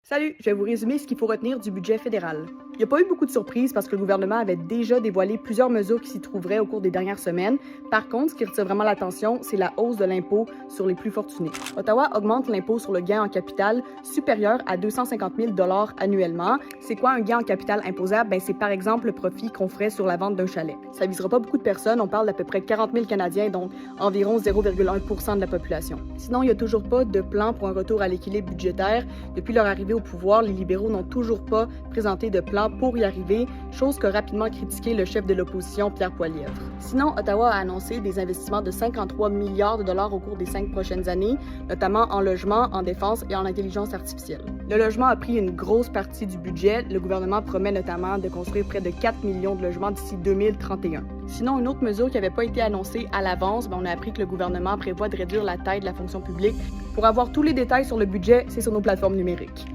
Salut, je vais vous résumer ce qu'il faut retenir du budget fédéral. Il n'y a pas eu beaucoup de surprises parce que le gouvernement avait déjà dévoilé plusieurs mesures qui s'y trouveraient au cours des dernières semaines. Par contre, ce qui retire vraiment l'attention, c'est la hausse de l'impôt sur les plus fortunés. Ottawa augmente l'impôt sur le gain en capital supérieur à 250 000 annuellement. C'est quoi un gain en capital imposable? C'est par exemple le profit qu'on ferait sur la vente d'un chalet. Ça ne visera pas beaucoup de personnes, on parle d'à peu près 40 000 Canadiens, donc environ 0,1 % de la population. Sinon, il n'y a toujours pas de plan pour un retour à l'équilibre budgétaire. Depuis leur arrivée au pouvoir, les libéraux n'ont toujours pas présenté de plan pour y arriver, chose qu'a rapidement critiqué le chef de l'opposition, Pierre Poilievre. Sinon, Ottawa a annoncé des investissements de 53 milliards de dollars au cours des 5 prochaines années, notamment en logement, en défense et en intelligence artificielle. Le logement a pris une grosse partie du budget. Le gouvernement promet notamment de construire près de 4 millions de logements d'ici 2031. Sinon, une autre mesure qui n'avait pas été annoncée à l'avance, on a appris que le gouvernement prévoit de réduire la taille de la fonction publique. Pour avoir tous les détails sur le budget, c'est sur nos plateformes numériques.